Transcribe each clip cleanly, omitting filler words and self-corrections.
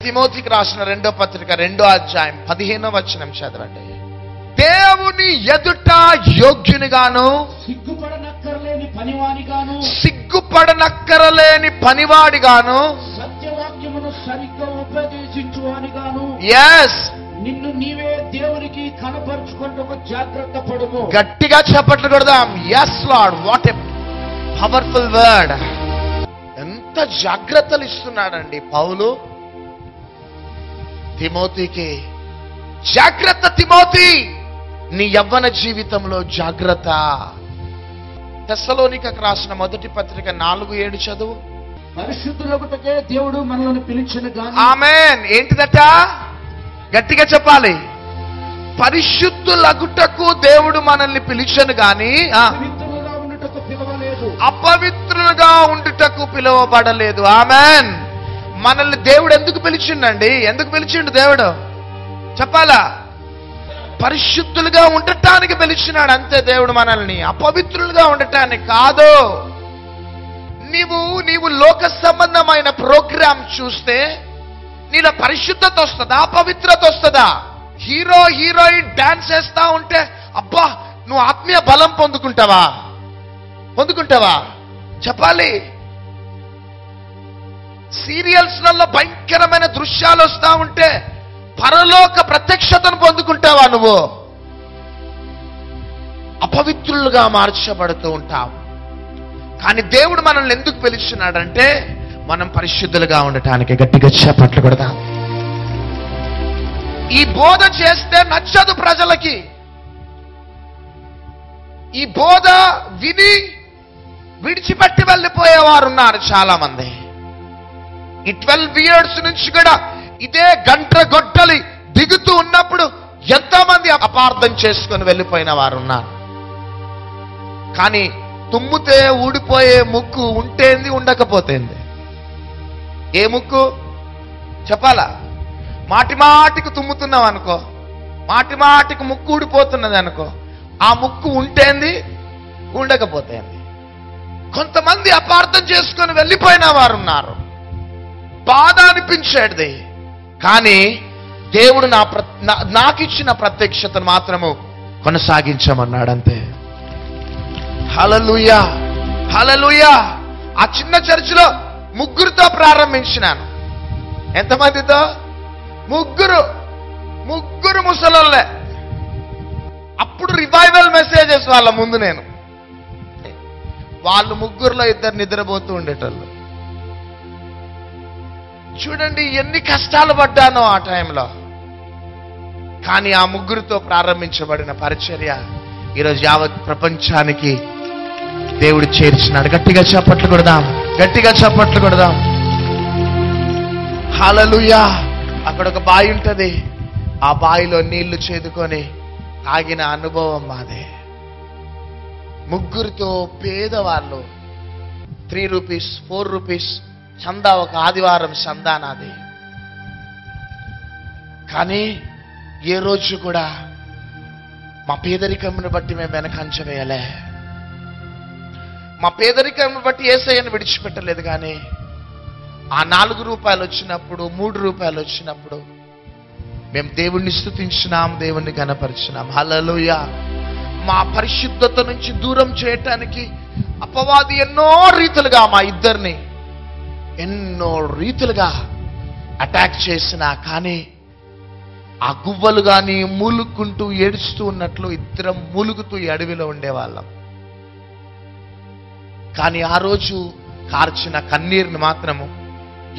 తిమోతికి రాసిన 2వ పత్రిక 2వ అధ్యాయం 15వ వచనం చదవండి. దేవుని ఎదుట యోగ్యునిగాను సిగ్గుపడనక్కరలేని పనివాడిగాను సత్యవాక్యమును సరిగ్గా ఉపదేశించువానిగాను నిన్ను నీవే దేవునికి కనపరుచుకొనుటకు జాగ్రత్త పడుము. గట్టిగా చప్పట్లు కొడదాం. yes lord, what a powerful word. ఎంత జాగ్రత్తలు ఇస్తున్నాడండి పౌలు తిమోతికి. జాగ్రత్త తిమోతి, నీ యవ్వన జీవితంలో జాగ్రత్త. తెస్సలోనికకు రాసిన 1వ పత్రిక 4:7 చదువు. పరిశుద్ధులగుటకే దేవుడు మనల్ని పిలిచెను గాని. ఆమేన్. ఏంటిదట? గట్టిగా చెప్పాలి. పరిశుద్ధులగుటకు దేవుడు మనల్ని పిలిచెను గాని అపవిత్రులుగా ఉండుటకు పిలువబడలేదు. ఆమేన్. మనల్ని దేవుడు ఎందుకు పిలిచిండండి? ఎందుకు పిలిచిండు దేవుడు? చెప్పాలా? పరిశుద్ధులుగా ఉండటానికి పిలిచినాడు అంతే దేవుడు మనల్ని, అపవిత్రులుగా ఉండటానికి కాదు. నీవు లోక సంబంధమైన ప్రోగ్రామ్ చూస్తే నీలో పరిశుద్ధత వస్తుందా, అపవిత్రత వస్తుందా? హీరోయిన్ డాన్స్ చేస్తా ఉంటే అబ్బా నువ్వు ఆత్మీయ బలం పొందుకుంటావా? చెప్పాలి. సీరియల్స్లలో భయంకరమైన దృశ్యాలు వస్తా ఉంటే పరలోక ప్రత్యక్షతను పొందుకుంటావా? నువ్వు అపవిత్రులుగా మార్చబడుతూ ఉంటావు. కానీ దేవుడు మనల్ని ఎందుకు పిలిచినాడంటే మనం పరిశుద్ధులుగా ఉండటానికి. గట్టిగా చప్పట్లు కొడదాం. ఈ బోధ చేస్తే నచ్చదు ప్రజలకి. ఈ బోధ విని విడిచిపెట్టి వెళ్ళిపోయేవారు ఉన్నారు చాలా మంది. ఈ 12 years నుంచి కూడా ఇదే గంట గొడ్డలి దిగుతూ ఉన్నప్పుడు ఎంతో మంది అపార్థం చేసుకొని వెళ్ళిపోయిన వారు ఉన్నారు. కానీ తుమ్మితే ఊడిపోయే ముక్కు ఉంటేంది, ఉండకపోతేంది? ఏ ముక్కు చెప్పాలా? మాటికి తుమ్ముతున్నావు అనుకో, మాటికి ముక్కు ఊడిపోతున్నది అనుకో, ఆ ముక్కు ఉంటేంది, ఉండకపోతేంది? కొంతమంది అపార్థం చేసుకొని వెళ్ళిపోయిన వారు ఉన్నారు. బాధ అనిపించేది. కానీ దేవుడు నాకు ఇచ్చిన ప్రత్యక్షతను మాత్రము కొనసాగించమన్నాడంతే. హల్లెలూయా, హల్లెలూయా. ఆ చిన్న చర్చిలో 3 ప్రారంభించినాను. ఎంతమందితో? 3 ముసలోళ్ళే. అప్పుడు రివైవల్ మెసేజెస్ వాళ్ళ ముందు నేను. వాళ్ళు 3లో 2 నిద్రపోతూ ఉండేటోళ్ళు. చూడండి ఎన్ని కష్టాలు పడ్డానో ఆ టైంలో. కానీ ఆ 3తో ప్రారంభించబడిన పరిచర్య ఈరోజు యావత్ ప్రపంచానికి దేవుడు చేర్చినాడు. గట్టిగా చప్పట్లు కొడదాం. హల్లెలూయా. అక్కడ ఒక బావి ఉంటది. ఆ బావిలో నీళ్లు చేదుకొని తాగిన అనుభవం మాదే. 3తో పేదవాళ్ళు 3 రూపీస్ 4 రూపీస్ చందా, ఒక ఆదివారం చందా నాది. కానీ ఏ రోజు కూడా మా పేదరికంను బట్టి మేము వెనకంచ వేయలే. మా పేదరికంను బట్టి యేసయ్యను విడిచిపెట్టలేదు. కానీ ఆ 4 రూపాయలు వచ్చినప్పుడు, 3 రూపాయలు వచ్చినప్పుడు మేము దేవుణ్ణి స్తుతించినాం, దేవుణ్ణి ఘనపరిచినాం. హల్లెలూయా. మా పరిశుద్ధత నుంచి దూరం చేయటానికి అపవాది ఎన్నో రీతులుగా మా ఇద్దరిని అటాక్ చేసినా, కానీ ఆ గువ్వలు కానీ మూలుక్కుంటూ ఏడుస్తూ ఉన్నట్లు ఇద్దరం మూలుగుతూ ఈ అడవిలో ఉండేవాళ్ళం. కానీ ఆ రోజు కార్చిన కన్నీరుని మాత్రము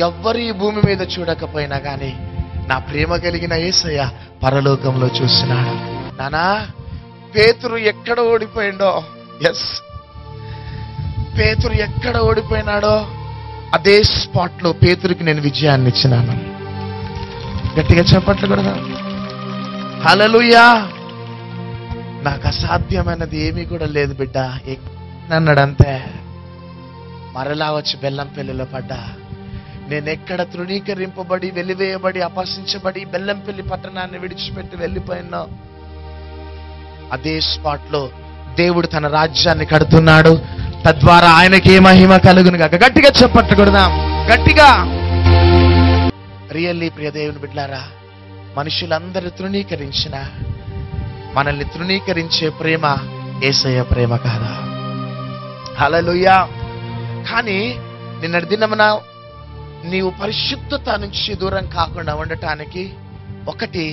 ఎవ్వరి భూమి మీద చూడకపోయినా కానీ నా ప్రేమ కలిగిన యేసయ్య పరలోకంలో చూసినాడు. నానా పేతురు ఎక్కడ ఓడిపోయిండో, పేతురు ఎక్కడ ఓడిపోయినాడో అదే స్పాట్ లో పేతురికి నేను విజయాన్ని ఇచ్చినాను. గట్టిగా చప్పట్లు కూడా. హల్లెలూయా. నాకు అసాధ్యమైనది ఏమీ కూడా లేదు బిడ్డ అన్నాడంతే. మరలా వచ్చి బెల్లంపల్లిలో పడ్డా. నేనెక్కడ తృణీకరింపబడి, వెలివేయబడి, అపహసించబడి బెల్లంపల్లి పట్టణాన్ని విడిచిపెట్టి వెళ్ళిపోయినా అదే స్పాట్ లో దేవుడు తన రాజ్యాన్ని కడుతున్నాడు. తద్వారా ఆయనకి మహిమ కలుగును గాక. గట్టిగా చప్పట్లు కొడదాం. గట్టిగా. రియల్లీ ప్రియ దేవుని బిడ్డలారా, మనుషులందరూ తృణీకరించిన మనల్ని తృణీకరించే ప్రేమ యేసయ్య ప్రేమ కాదా? హల్లెలూయా. కానీ నిన్నటి దినమున నీవు పరిశుద్ధత నుంచి దూరం కాకుండా ఉండటానికి ఒకటి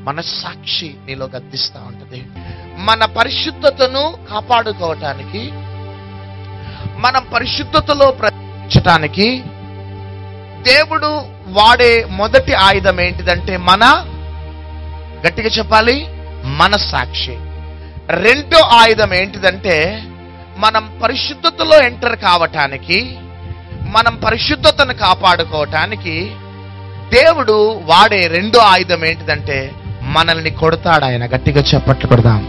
మనస్సాక్షి నీలో గద్దిస్తూ ఉంటుంది. మన పరిశుద్ధతను కాపాడుకోవటానికి, మనం పరిశుద్ధతలో ప్రవేశించటానికి దేవుడు వాడే మొదటి ఆయుధం ఏంటిదంటే గట్టిగా చెప్పాలి, మనస్సాక్షి. రెండో ఆయుధం ఏంటిదంటే మనం పరిశుద్ధతలో ఎంటర్ కావటానికి, మనం పరిశుద్ధతను కాపాడుకోవటానికి దేవుడు వాడే రెండో ఆయుధం ఏంటిదంటే మనల్ని కొడతాడు ఆయన. గట్టిగా చప్పట్లు కొడదాం.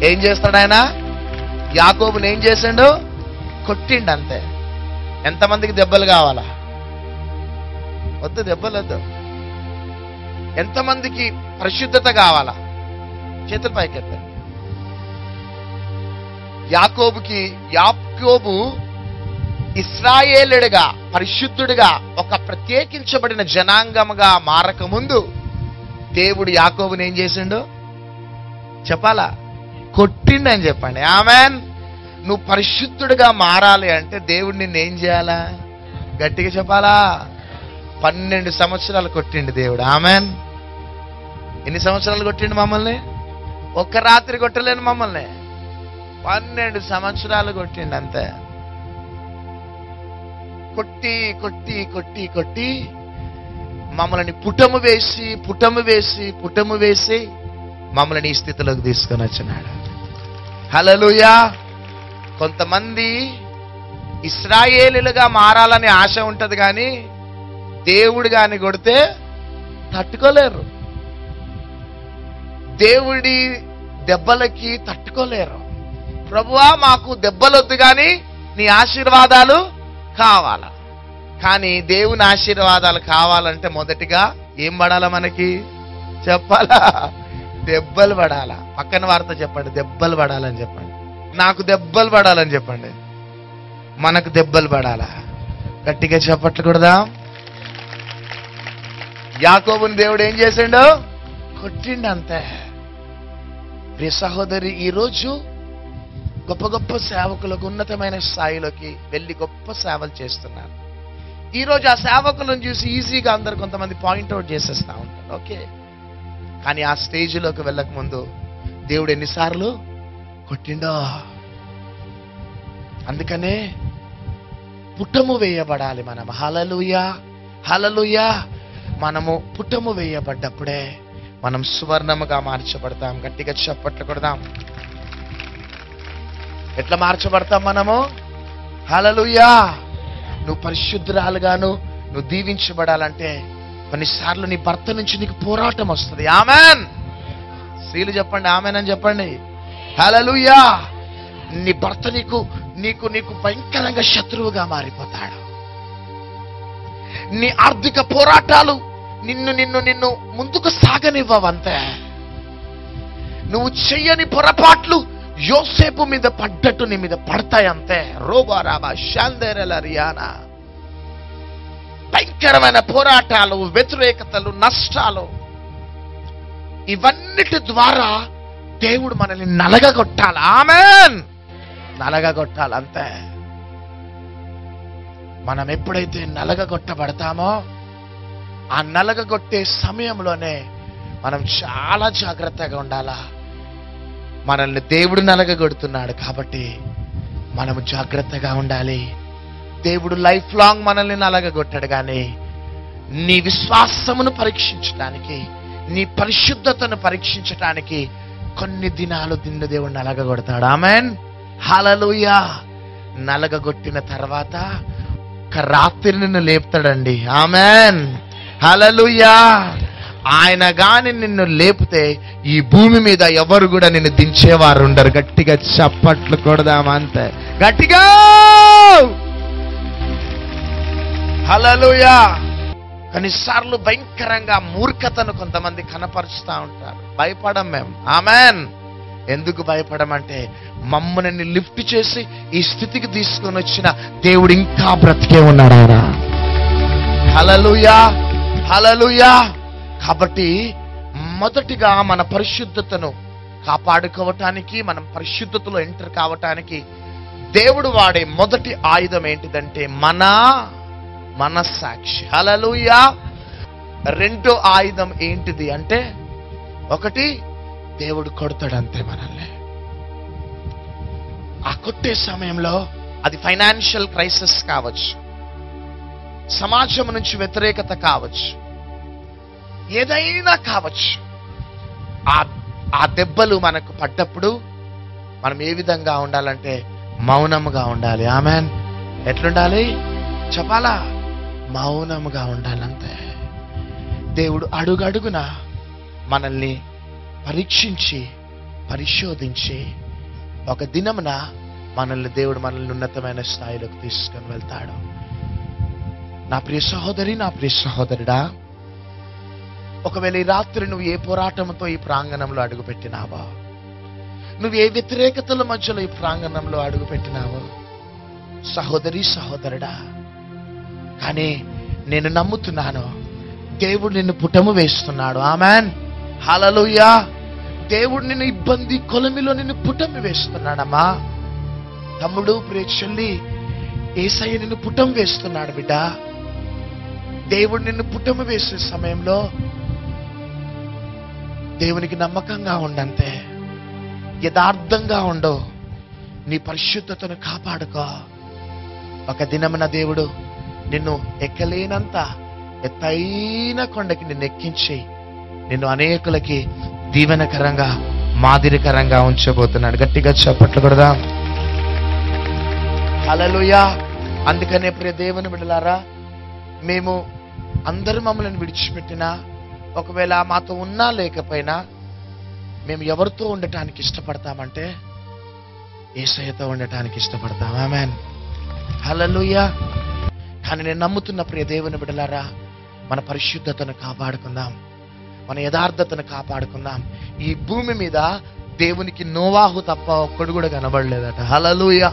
ఏం చేస్తాడు ఆయన? యాకోబుని ఏం చేసిండు? కొట్టిండు అంతే. ఎంతమందికి దెబ్బలు కావాలా? వద్దు, దెబ్బలు వద్దు. ఎంతమందికి పరిశుద్ధత కావాలా? చేతుల పైకి ఎత్తండి. యాకోబు ఇశ్రాయేలుడిగా, పరిశుద్ధుడిగా, ఒక ప్రత్యేకించబడిన జనాంగముగా మారకముందు దేవుడు యాకోబుని ఏం చేసిండు చెప్పాలా? కొట్టిండని చెప్పండి. ఆమెన్. నువ్వు పరిశుద్ధుడిగా మారాలి అంటే దేవుడు నిన్ను ఏం చేయాలా? గట్టిగా చెప్పాలా? 12 సంవత్సరాలు కొట్టిండు దేవుడు. ఆమెన్. ఎన్ని సంవత్సరాలు కొట్టిండు మమ్మల్ని? ఒక్క రాత్రి కొట్టలేను మమ్మల్ని, 12 సంవత్సరాలు కొట్టిండు అంతే. కొట్టి కొట్టి కొట్టి కొట్టి మమ్మల్ని పుటము వేసి మమ్మల్ని ఈ స్థితిలోకి తీసుకొని వచ్చినాడు. హల్లెలూయా. కొంతమంది ఇశ్రాయేలులుగా మారాలని ఆశ ఉంటది, కానీ దేవుడు గాని కొడితే తట్టుకోలేరు. దేవుడి దెబ్బలకి తట్టుకోలేరు. ప్రభువా మాకు దెబ్బలొద్దు కానీ నీ ఆశీర్వాదాలు కావాలా. కానీ దేవుని ఆశీర్వాదాలు కావాలంటే మొదటిగా ఏం పడాలా? మనకి చెప్పాలా? దెబ్బలు పడాలా. పక్కన వారితో చెప్పండి, దెబ్బలు పడాలని చెప్పండి. నాకు దెబ్బలు పడాలని చెప్పండి. మనకు దెబ్బలు పడాలా. గట్టిగా చెప్పట్లు కొడదాం. యాకోబుని దేవుడు ఏం చేసిండు? కొట్టిండు అంతే. ప్రియ సహోదరి, ఈరోజు గొప్ప గొప్ప సేవకులకు ఉన్నతమైన స్థాయిలోకి వెళ్ళి గొప్ప సేవలు చేస్తున్నారు. ఈరోజు ఆ సేవకులను చూసి ఈజీగా అందరు కొంతమంది పాయింట్అవుట్ చేసేస్తా ఉంటారు. ఓకే, కానీ ఆ స్టేజ్లోకి వెళ్ళక ముందు దేవుడు ఎన్నిసార్లు కొట్టిండో. అందుకనే పుటము వేయబడాలి మనం. హల్లెలూయా, హల్లెలూయా. మనము పుటము వేయబడ్డప్పుడే మనం సువర్ణముగా మార్చబడతాం. గట్టిగా చప్పట్లు కొడదాం. ఎట్లా మార్చబడతాం మనము? హల్లెలూయా. నువ్వు పరిశుద్ధురాలుగాను నువ్వు దీవించబడాలంటే కొన్నిసార్లు నీ భర్త నుంచి నీకు పోరాటం వస్తుంది. ఆమెన్. స్త్రీలు చెప్పండి ఆమెన్ అని చెప్పండి. హల్లెలూయా. నీ భర్త నీకు నీకు నీకు భయంకరంగా శత్రువుగా మారిపోతాడు. నీ ఆర్థిక పోరాటాలు నిన్ను నిన్ను నిన్ను ముందుకు సాగనివ్వవంతే. నువ్వు చెయ్యని పొరపాట్లు యోసేపు మీద పడ్డట్టు నీ మీద పడతాయి అంతే. రోబారాబా శాందేరలరియానా. భయంకరమైన పోరాటాలు, వ్యతిరేకతలు, నష్టాలు, ఇవన్నిటి ద్వారా దేవుడు మనల్ని నలగగొట్టాలి. ఆమెన్. నలగగొట్టాలి అంతే. మనం ఎప్పుడైతే నలగగొట్టబడతామో ఆ నలగగొట్టే సమయంలోనే మనం చాలా జాగ్రత్తగా ఉండాలా. మనల్ని దేవుడు నలగగొడుతున్నాడు కాబట్టి మనము జాగ్రత్తగా ఉండాలి. దేవుడు లైఫ్ లాంగ్ మనల్ని నలగగొట్టాడు, కానీ నీ విశ్వాసమును పరీక్షించడానికి, నీ పరిశుద్ధతను పరీక్షించడానికి కొన్ని దినాలు నిన్ను దేవుడు నలగగొడతాడు. ఆమెన్. హల్లెలూయా. నలగగొట్టిన తర్వాత ఒక రాత్రి నిన్ను లేపుతాడండి. ఆమెన్. హల్లెలూయా. ఆయన గాని నిన్ను లేపితే ఈ భూమి మీద ఎవరు కూడా నిన్ను దించేవారు ఉండరు. గట్టిగా చప్పట్లు కొడదాం అంతే. గట్టిగా. హల్లెలూయా. కొన్నిసార్లు భయంకరంగా మూర్ఖతను కొంతమంది కనపరుస్తూ ఉంటారు. భయపడం మేము. ఆమెన్. ఎందుకు భయపడమంటే మమ్మల్ని లిఫ్ట్ చేసి ఈ స్థితికి తీసుకొని వచ్చిన దేవుడు ఇంకా బ్రతికే ఉన్నాడు. ఆయన. హల్లెలూయా. హల్లెలూయా. కాబట్టి మొదటిగా మన పరిశుద్ధతను కాపాడుకోవటానికి, మనం పరిశుద్ధతలో ఎంటర్ కావటానికి దేవుడు వాడే మొదటి ఆయుధం ఏంటిదంటే మన మనస్సాక్షి. హల్లెలూయా. రెండో ఆయుధం ఏంటిది అంటే, ఒకటి దేవుడు కొడతాడంతే మనల్ని. ఆ కొట్టే సమయంలో అది ఫైనాన్షియల్ క్రైసిస్ కావచ్చు, సమాజం నుంచి వ్యతిరేకత కావచ్చు, ఏదైనా కావచ్చు. ఆ దెబ్బలు మనకు పడ్డప్పుడు మనం ఏ విధంగా ఉండాలంటే మౌనముగా ఉండాలి. ఆమెన్. ఎట్లుండాలి చెప్పాలా? మౌనముగా ఉండాలంతే. దేవుడు అడుగడుగున మనల్ని పరీక్షించి పరిశోధించి ఒక దినమున దేవుడు మనల్ని ఉన్నతమైన స్థాయిలోకి తీసుకొని వెళ్తాడు. నా ప్రియ సహోదరి, నా ప్రియ సహోదరుడా, ఒకవేళ ఈ రాత్రి నువ్వు ఏ పోరాటంతో ఈ ప్రాంగణంలో అడుగుపెట్టినావో, నువ్వు ఏ వ్యతిరేకతల మధ్యలో ఈ ప్రాంగణంలో అడుగుపెట్టినావో, సహోదరి సహోదరుడా, కానీ నేను నమ్ముతున్నాను దేవుడు నిన్ను పుటము వేస్తున్నాడు. ఆమెన్. హల్లెలూయా. దేవుడు నిన్ను ఇబ్బంది కొలమిలో నిన్ను పుటము వేస్తున్నాడమ్మా. తమ్ముడు, ప్రియ చెల్లి, యేసయ్య నిన్ను పుటం వేస్తున్నాడు బిడ్డ. దేవుడు నిన్ను పుటము వేసే సమయంలో దేవునికి నమ్మకంగా ఉండంతే, యథార్థంగా ఉండు, నీ పరిశుద్ధతను కాపాడుకో. ఒక దినమున దేవుడు నిన్ను ఎక్కలేనంత ఎత్తైన కొండకి నిన్ను ఎక్కించి నిన్ను అనేకులకి దీవెనకరంగా మాదిరికరంగా ఉంచబోతున్నాడు. గట్టిగా చప్పట్లు కొడదాం. హల్లెలూయా. అందుకనే ప్రియ దేవుని బిడ్డలారా, మేము అందరూ మమ్మల్ని విడిచిపెట్టినా, ఒకవేళ మాతో ఉన్నా లేకపోయినా, మేము ఎవరితో ఉండటానికి ఇష్టపడతామంటే యేసయ్యతో ఉండటానికి ఇష్టపడతాం. ఆమేన్. హల్లెలూయా. కానీ నేను నమ్ముతున్న ప్రియ దేవుని బిడ్డలారా, మన పరిశుద్ధతను కాపాడుకుందాం, మన యథార్థతను కాపాడుకుందాం. ఈ భూమి మీద దేవునికి నోవాహు తప్ప ఒక్కడు కూడా కనబడలేదట. హల్లెలూయా.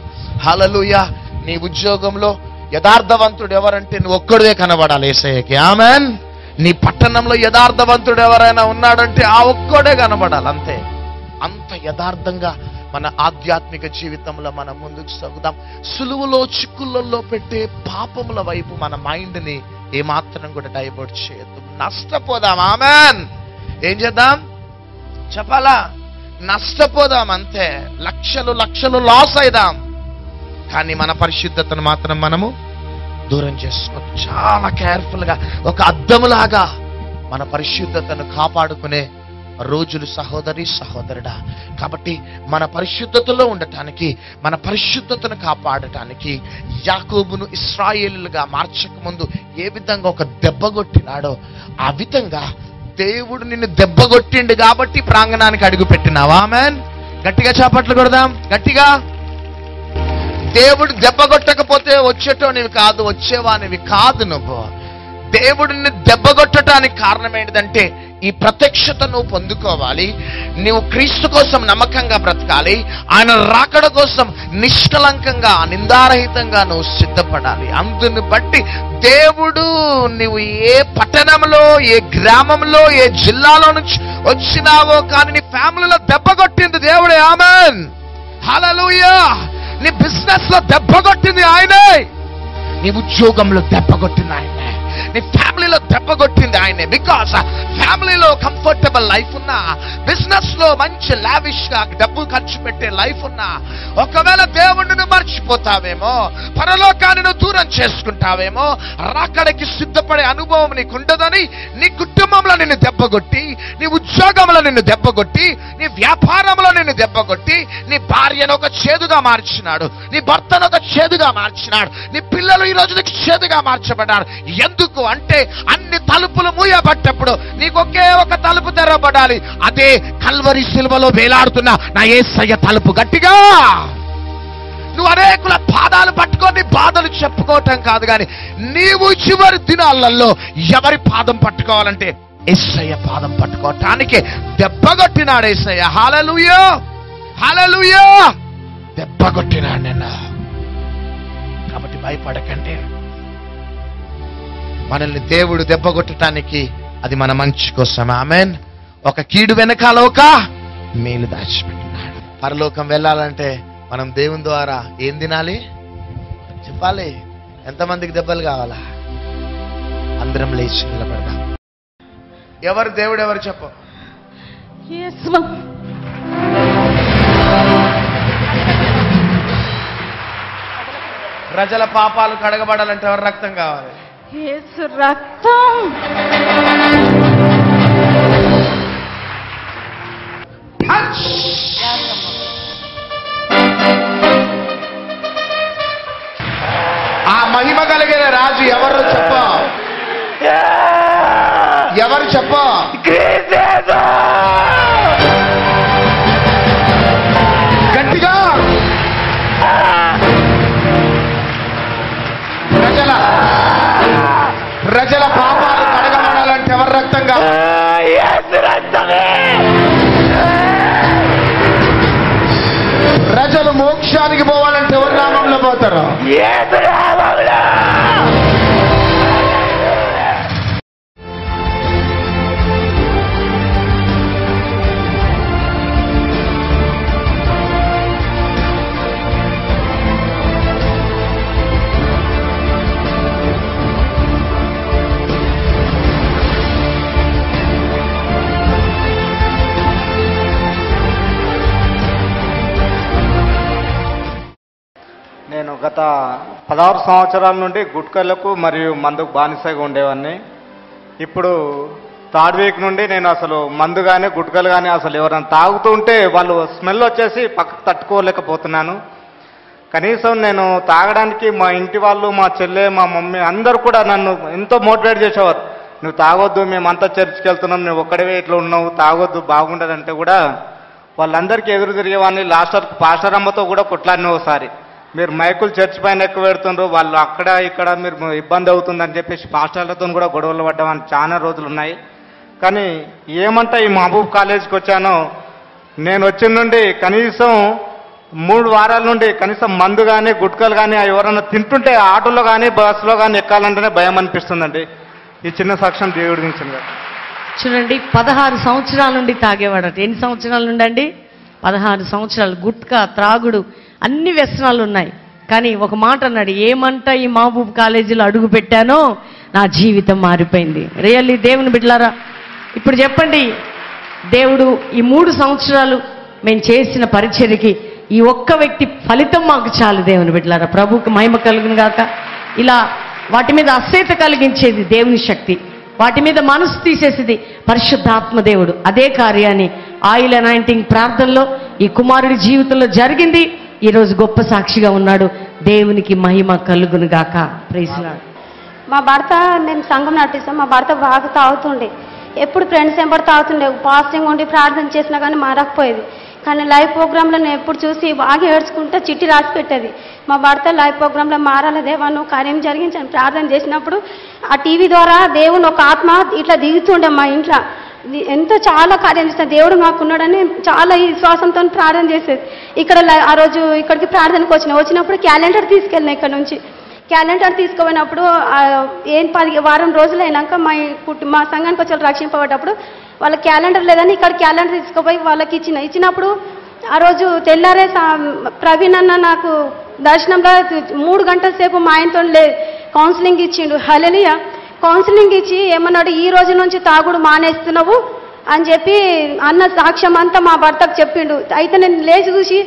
హల్లెలూయా. నీ ఉద్యోగంలో యథార్థవంతుడు ఎవరంటే నువ్వు ఒక్కడే కనబడాలి యేసయ్యకి. ఆమేన్. నీ పట్టణంలో యథార్థవంతుడు ఎవరైనా ఉన్నాడంటే ఆ ఒక్కడే కనబడాలి, అంతే. అంత యథార్థంగా మన ఆధ్యాత్మిక జీవితంలో మనం ముందుకు సాగుదాం. సులువులో చిక్కులలో పెట్టే పాపముల వైపు మన మైండ్ని ఏమాత్రం కూడా డైవర్ట్ చేయొద్దు. నష్టపోదాం. ఆమేన్. ఏం చేద్దాం చెప్పాలా? నష్టపోదాం అంతే. లక్షలు లక్షలు లాస్ అయిదాం, కానీ మన పరిశుద్ధతను మాత్రం మనము దూరం చేసుకోవద్దు. చాలా కేర్ఫుల్ గా ఒక అద్దములాగా మన పరిశుద్ధతను కాపాడుకునే రోజులు సహోదరి సహోదరుడా. కాబట్టి మన పరిశుద్ధతలో ఉండటానికి, మన పరిశుద్ధతను కాపాడటానికి యాకోబును ఇశ్రాయేలుగా మార్చక ముందు ఏ విధంగా ఒక దెబ్బ కొట్టినాడో ఆ విధంగా దేవుడు నిన్ను దెబ్బ కొట్టిండు కాబట్టి ప్రాంగణానికి అడుగు పెట్టినావా? ఆమేన్. గట్టిగా చప్పట్లు కొడదాం, గట్టిగా. దేవుడు దెబ్బ కొట్టకపోతే వచ్చేటోనివి కాదు, వచ్చేవానివి కాదు నువ్వు. దేవుడిని దెబ్బ కొట్టడానికి కారణం ఏంటిదంటే ఈ ప్రత్యక్షత నువ్వు పొందుకోవాలి. నువ్వు క్రీస్తు కోసం నమ్మకంగా బ్రతకాలి. ఆయన రాకడ కోసం నిష్కలంకంగా నిందారహితంగా నువ్వు సిద్ధపడాలి. అందుని బట్టి దేవుడు నువ్వు ఏ పట్టణంలో, ఏ గ్రామంలో, ఏ జిల్లాలో నుంచి వచ్చినావో కానీ నీ ఫ్యామిలీలో దెబ్బ కొట్టింది దేవుడే. ఆమేన్. హల్లెలూయా. నీ బిజినెస్ లో దెబ్బ కొట్టింది ఆయనే, నీ ఉద్యోగంలో దెబ్బ కొట్టింది ఆయనే, నీ ఫ్యామిలీలో దెబ్బ కొట్టింది ఆయనే. బికాస్ ఫ్యామిలీలో కంఫర్టబుల్ లైఫ్ ఉన్నా, బిజినెస్ లో మంచి లావిష్ గా డబ్బు ఖర్చు పెట్టే లైఫ్ ఉన్నా, ఒకవేళ దేవుణ్ణి మర్చిపోతావేమో, పరలోకాన్ని నువ్వు దూరం చేసుకుంటావేమో, రాకడికి సిద్ధపడే అనుభవం నీకు ఉండదని నీ కుటుంబంలో నిన్ను దెబ్బగొట్టి, నీ ఉద్యోగంలో నిన్ను దెబ్బగొట్టి, నీ వ్యాపారంలో నిన్ను దెబ్బగొట్టి, నీ భార్యను ఒక చేదుగా మార్చినాడు, నీ భర్తను ఒక చేదుగా మార్చినాడు, నీ పిల్లలు ఈ రోజు నీకు చేదుగా మార్చబడ్డారు. ఎందుకు అంటే అన్ని తలుపులు మూయబడ్డప్పుడు నీకు ఒకే ఒక తలుపు తెరవబడాలి. అదే కల్వరి సిలువలో వేలాడుతున్న నా యేసయ్య తలుపు. గట్టిగా నువ్వు అనేకుల పాదాలు పట్టుకొని బాధలు చెప్పుకోవటం కాదు, కానీ నీవు చివరి దినాలలో ఎవరి పాదం పట్టుకోవాలంటే యేసయ్య పాదం పట్టుకోవటానికి దెబ్బగొట్టినాడు యేసయ్య. హల్లెలూయా. హల్లెలూయా. దెబ్బగొట్టినాడు నిన్న. కాబట్టి భయపడకండి. మనల్ని దేవుడు దెబ్బగొట్టడానికి అది మన మంచి కోసం. ఆమేన్. ఒక కీడు వెనకాల ఒక మేలు దాచిపెట్టినాడు. పరలోకం వెళ్ళాలంటే మనం దేవుని ద్వారా ఏం తినాలి చెప్పాలి. ఎంతమందికి దెబ్బలు కావాలా? అందరం లేచి నిలబడదాం. ఎవరు దేవుడు ఎవరు చెప్పు. ప్రజల పాపాలు కడగబడాలంటే ఎవరు రక్తం కావాలి? యేసు రక్తం. ఆ మహిమ కలిగిన రాజు ఎవరు చెప్ప? ఎవరు చెప్ప? గట్టిగా ప్రజల పాపాలు కడగబడాలంటే ఎవరు రక్తంగా? ప్రజలు మోక్షానికి పోవాలంటే ఎవరి నామంలో పోతారు? నేను గత 16 సంవత్సరాల నుండి గుట్కలకు మరియు మందుకు బానిసగా ఉండేవాడిని. ఇప్పుడు 3rd వీక్ నుండి నేను అసలు మందు కానీ గుట్కలు కానీ అసలు ఎవరైనా తాగుతూ ఉంటే వాళ్ళు స్మెల్ వచ్చేసి పక్కకు తట్టుకోలేకపోతున్నాను. కనీసం నేను తాగడానికి మా ఇంటి వాళ్ళు, మా చెల్లె, మా మమ్మీ అందరూ కూడా నన్ను ఎంతో మోటివేట్ చేసేవారు. నువ్వు తాగొద్దు, మేమంతా చర్చికి వెళ్తున్నాం, నువ్వు ఒక్కడివే ఇట్లా ఉన్నావు, తాగొద్దు, బాగుండదంటే కూడా వాళ్ళందరికీ ఎదురు తిరిగేవాడిని. లాస్ట్ వరకు పాస్టర్ అమ్మతో కూడా కొట్లాడిన ఒకసారి. మీరు మైకులు చర్చ్ పైన ఎక్కువ పెడుతుండ్రు, వాళ్ళు అక్కడ ఇక్కడ మీరు ఇబ్బంది అవుతుందని చెప్పేసి పాస్టర్లతో కూడా గొడవలు పడ్డామని చాలా రోజులు ఉన్నాయి. కానీ ఏమంటా ఈ మహబూబ్ కాలేజీకి వచ్చానో, నేను వచ్చిన నుండి కనీసం 3 వారాల నుండి కనీసం మందు కానీ గుట్కలు కానీ ఎవరన్నా తింటుంటే ఆటోలో కానీ బస్సులో కానీ ఎక్కాలంటేనే భయం అనిపిస్తుందండి. ఈ చిన్న సాక్ష్యం దేవుడి నుంచి. చూడండి, 16 సంవత్సరాల నుండి తాగేవాడట. ఎన్ని సంవత్సరాల నుండి అండి? 16 సంవత్సరాలు. గుట్కా, త్రాగుడు, అన్ని వ్యసనాలు ఉన్నాయి. కానీ ఒక మాట అన్నాడు, ఏమంట ఈ మహబూబ్ కాలేజీలో అడుగు పెట్టానో నా జీవితం మారిపోయింది. రియల్లీ దేవుని బిడ్డలారా, ఇప్పుడు చెప్పండి, దేవుడు ఈ 3 సంవత్సరాలు మేము చేసిన పరిచర్యకి ఈ ఒక్క వ్యక్తి ఫలితం మాకు చాలు. దేవుని బిడ్డలారా, ప్రభువుకి మహిమ కలుగును గాక. ఇలా వాటి మీద అశ్రద్ధ కలిగించేది దేవుని శక్తి, వాటి మీద మనసు తీసేసేది పరిశుద్ధాత్మ దేవుడు. అదే కార్యాన్ని ఆయిల్ అనాయింటింగ్ ప్రార్థనలో ఈ కుమారుడి జీవితంలో జరిగింది. ఈరోజు గొప్ప సాక్షిగా ఉన్నాడు. దేవునికి మహిమ కలుగును గాక. Praise lord. మా భర్త, మేము సంఘం నటిస్తాం, మా భర్త బాగా తాగుతుండే. ఎప్పుడు ఫ్రెండ్స్ ఎంబడి తాగుతుండే. ఫాస్టింగ్ ఉండి ప్రార్థన చేసినా కానీ మారకపోయేది. కానీ లైవ్ ప్రోగ్రాంలో నేను ఎప్పుడు చూసి బాగా ఏడ్చుకుంటే చిట్టి రాసి పెట్టేది. మా భర్త లైవ్ ప్రోగ్రాంలో మారాలి దేవా, నువ్వు కార్యం జరిగించని ప్రార్థన చేసినప్పుడు ఆ టీవీ ద్వారా దేవుని ఒక ఆత్మ ఇట్లా దిగుతుండే మా ఇంట్లో. ఎంతో చాలా కార్యం చేసిన దేవుడు మాకున్నాడని చాలా ఈ విశ్వాసంతో ప్రార్థన చేసేది. ఇక్కడ ఆ రోజు ఇక్కడికి ప్రార్థనకు వచ్చినప్పుడు క్యాలెండర్ తీసుకెళ్ళిన. ఇక్కడ నుంచి క్యాలెండర్ తీసుకుపోయినప్పుడు ఏం 10 వారం రోజులు అయినాక మా సంఘానికి వచ్చి రక్షింపబడ్డప్పుడు వాళ్ళ క్యాలెండర్ లేదని ఇక్కడ క్యాలెండర్ తీసుకుపోయి వాళ్ళకి ఇచ్చినప్పుడు ఆ రోజు తెల్లారే ప్రవీణ్ అన్న నాకు దర్శనంలో 3 గంటల సేపు మా ఆయనతో కౌన్సిలింగ్ ఇచ్చిండు. హల్లెలూయా. కౌన్సిలింగ్ ఇచ్చి ఏమన్నాడు, ఈ రోజు నుంచి తాగుడు మానేస్తున్నావు అని చెప్పి అన్న సాక్ష్యం అంతా మా భర్తకు చెప్పిండు. అయితే నేను లేచి చూసి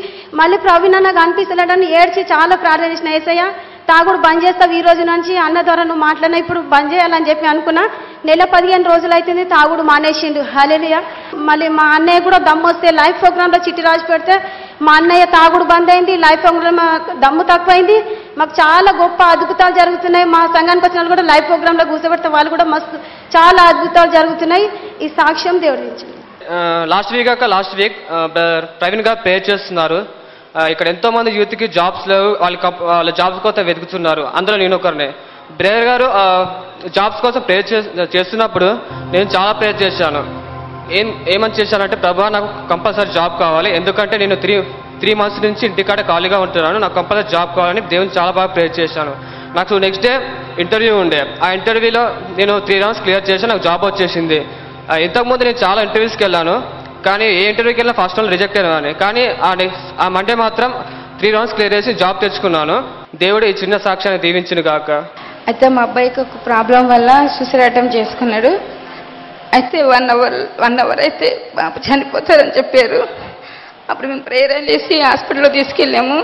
మళ్ళీ ప్రవీణ్ అన్నకు అనిపిస్తలేడని ఏడ్చి చాలా ప్రార్థన చేసిన. యేసయ్య, తాగుడు బంద్ చేస్తావు ఈ రోజు నుంచి, అన్న ద్వారా నువ్వు మాట్లాడినా ఇప్పుడు బంద్ చేయాలని చెప్పి అనుకున్నా. నెల 15 రోజులు అవుతుంది తాగుడు మానేసిండు. హల్లెలూయా. మళ్ళీ మా అన్నయ్య కూడా దమ్ము వస్తే లైవ్ ప్రోగ్రాంలో చిట్టి రాసి పెడితే మా అన్నయ్య తాగుడు బంద్ అయింది, లైవ్ ప్రోగ్రామ్ దమ్ము తక్కువైంది. మాకు చాలా గొప్ప అద్భుతాలు జరుగుతున్నాయి. మా సంఘానికి వచ్చిన వాళ్ళు కూడా లైవ్ ప్రోగ్రాంలో కూర్చోబెడితే వాళ్ళు కూడా మస్తు చాలా అద్భుతాలు జరుగుతున్నాయి. ఈ సాక్ష్యం దేవుడి నుంచి. లాస్ట్ వీక్ ప్రవీణ్ గారు ప్రేయర్ చేస్తున్నారు. ఇక్కడ ఎంతో మంది యూత్కి జాబ్స్ లేవు, వాళ్ళ జాబ్స్ కోసం వెతుకుతున్నారు. అందులో నేను ఒకరినే. బ్రదర్ గారు జాబ్స్ కోసం ప్రేయర్ చేస్తున్నప్పుడు నేను చాలా ప్రేయర్ చేశాను. ఏమని చేశానంటే, ప్రభా నాకు కంపల్సరీ జాబ్ కావాలి, ఎందుకంటే నేను 3 మంత్స్ నుంచి ఇంటికాడ ఖాళీగా ఉంటున్నాను, నాకు కంపల్సరీ జాబ్ కావాలని దేవుని చాలా బాగా ప్రేయర్ చేశాను. నాకు నెక్స్ట్ డే ఇంటర్వ్యూ ఉండే. ఆ ఇంటర్వ్యూలో నేను 3 రౌండ్స్ క్లియర్ చేసి నాకు జాబ్ వచ్చేసింది. ఇంతకుముందు నేను చాలా ఇంటర్వ్యూస్కి వెళ్ళాను, కానీ ఏ ఇంటర్వ్యూకి వెళ్ళినా ఫస్ట్ రౌండ్ రిజెక్ట్ అయినాను. కానీ ఆ మండే మాత్రం 3 రౌండ్స్ క్లియర్ చేసి జాబ్ తెచ్చుకున్నాను. దేవుడు ఈ చిన్న సాక్ష్యాన్ని దీవించును గాక. అయితే మా అబ్బాయికి ఒక ప్రాబ్లం వల్ల సూసైడ్ అటెంప్ట్ చేసుకున్నాడు. అయితే 1 అవర్ అయితే బాబు చనిపోతారని చెప్పారు. అప్పుడు మేము ప్రేయర్ చేసి హాస్పిటల్లో తీసుకెళ్ళాము.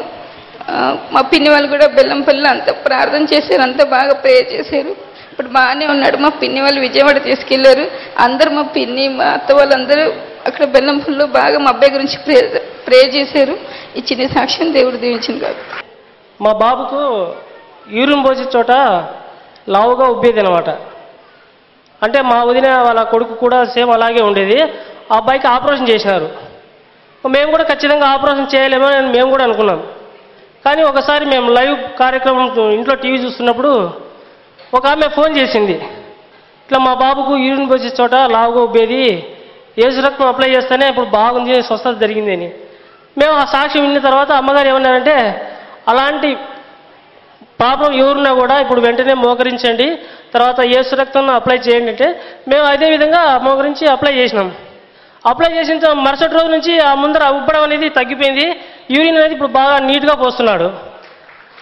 మా పిన్ని వాళ్ళు కూడా బెల్లంపల్లిలో అంతా ప్రార్థన చేశారు, అంతా బాగా ప్రేయర్ చేశారు. ఇప్పుడు బాగానే ఉన్నాడు. మా పిన్ని వాళ్ళు విజయవాడ తీసుకెళ్లారు. అందరూ మా పిన్ని మా అత్త వాళ్ళందరూ అక్కడ బెల్లంపల్లిలో బాగా మా అబ్బాయి గురించి ప్రేయర్ చేశారు. ఈ చిన్న సాక్ష్యం దేవుడు దీవించింది కాదు. మా బాబుకు యూరిన్ పోసే చోట లావుగా ఉబ్బేది అనమాట. అంటే మా వదిన వాళ్ళ కొడుకు కూడా సేమ్ అలాగే ఉండేది. ఆ అబ్బాయికి ఆపరేషన్ చేసినారు. మేము కూడా ఖచ్చితంగా ఆపరేషన్ చేయలేమో అని మేము కూడా అనుకున్నాం. కానీ ఒకసారి మేము లైవ్ కార్యక్రమం ఇంట్లో టీవీ చూస్తున్నప్పుడు ఒక ఆమె ఫోన్ చేసింది, ఇట్లా మా బాబుకు యూరిన్ పోసే చోట లావుగా ఉబ్బేది, యేసు రక్తం అప్లై చేస్తేనే ఇప్పుడు బాగుంది, స్వస్థత జరిగింది అని. మేము ఆ సాక్ష్యం విన్న తర్వాత అమ్మగారు ఏమన్నారంటే, అలాంటి ప్రాబ్లం ఎవరున్నా కూడా ఇప్పుడు వెంటనే మోకరించండి, తర్వాత యేసు రక్తం అప్లై చేయండి అంటే మేము అదే విధంగా మోకరించి అప్లై చేసినాం. అప్లై చేసిన మరుసటి రోజు నుంచి ఆ ముందర ఉబ్బడం అనేది తగ్గిపోయింది. యూరిన్ అనేది ఇప్పుడు బాగా నీట్గా పోస్తున్నాడు.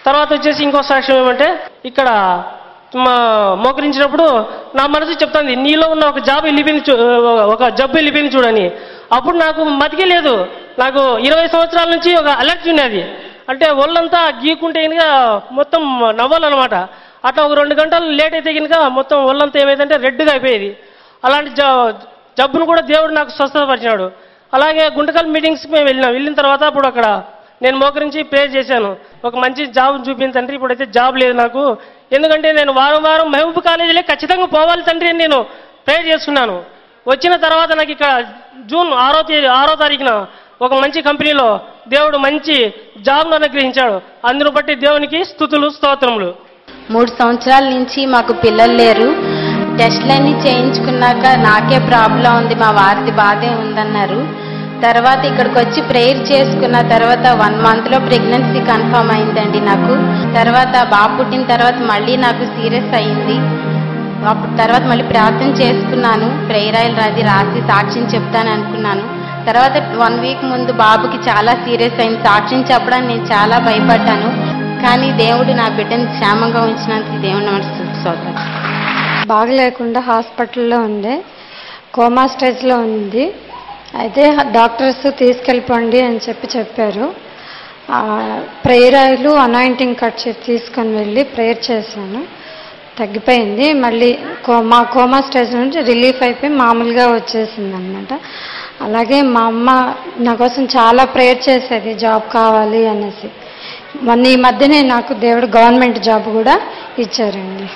తర్వాత వచ్చేసి ఇంకో సాక్ష్యం ఏమంటే, ఇక్కడ మోకరించినప్పుడు నా మనసు చెప్తుంది, నీలో ఉన్న ఒక జబ్బు వెళ్ళిపోయింది చూడని. అప్పుడు నాకు మతికే లేదు. నాకు 20 సంవత్సరాల నుంచి ఒక అలర్జీ ఉన్నది. అంటే ఒళ్ళంతా గీకుంటే కనుక మొత్తం నవ్వాలన్నమాట. అట్లా ఒక 2 గంటలు లేట్ అయితే కనుక మొత్తం ఒళ్ళంతా ఏమైందంటే రెడ్గా అయిపోయేది. అలాంటి జబ్బును కూడా దేవుడు నాకు స్వస్థపరిచినాడు. అలాగే గుంటకల్ మీటింగ్స్కి మేము వెళ్ళిన తర్వాత అప్పుడు అక్కడ నేను మోకరించి ప్రేయర్ చేశాను, ఒక మంచి జాబ్ చూపించు తండ్రి. ఇప్పుడైతే జాబ్ లేదు నాకు, ఎందుకంటే నేను వారం మహబూబ్ కాలేజీలో ఖచ్చితంగా పోవాలి తండ్రి అని నేను ప్రేయర్ చేసుకున్నాను. వచ్చిన తర్వాత నాకు ఇక్కడ జూన్ 6వ తారీఖున ఒక మంచి కంపెనీలో దేవుడు మంచి జాబ్ను అనుగ్రహించాడు. అందును బట్టి దేవునికి స్తుతులు స్తోత్రములు. 3 సంవత్సరాల నుంచి మాకు పిల్లలు లేరు. టెస్ట్లన్నీ చేయించుకున్నాక నాకే ప్రాబ్లం ఉంది, మా వారిది బాధే ఉందన్నారు. తర్వాత ఇక్కడికి వచ్చి ప్రేయర్ చేసుకున్న తర్వాత 1 మంత్లో ప్రెగ్నెన్సీ కన్ఫర్మ్ అయిందండి నాకు. తర్వాత బాబు పుట్టిన తర్వాత మళ్ళీ నాకు సీరియస్ అయింది. అప్పుడు తర్వాత మళ్ళీ ప్రార్థన చేసుకున్నాను, ప్రేయర్ ఆయిల్ రాసి సాక్ష్యం చెప్తాను అనుకున్నాను. తర్వాత 1 వీక్ ముందు బాబుకి చాలా సీరియస్ అయింది. సాక్ష్యం చెప్పడానికి నేను చాలా భయపడ్డాను. కానీ దేవుడు నా బిడ్డని క్షేమంగా ఉంచినందుకు దేవుడు నమస్కరిస్తాను. బాగలేకుండా హాస్పిటల్లో ఉండే, కోమా స్టేజ్లో ఉంది. అయితే డాక్టర్స్ తీసుకెళ్ళిపోండి అని చెప్పారు. ప్రేయర్ ఆయిల్ అనాయింటింగ్ కట్ తీసుకొని వెళ్ళి ప్రేయర్ చేశాను, తగ్గిపోయింది. మళ్ళీ కోమా స్టేజ్ నుంచి రిలీఫ్ అయిపోయి మామూలుగా వచ్చేసింది అనమాట. అలాగే మా అమ్మ నా కోసం చాలా ప్రేయర్ చేసేది, జాబ్ కావాలి అనేసి. ఈ మధ్యనే నాకు దేవుడు గవర్నమెంట్ జాబ్ కూడా ఇచ్చారండి.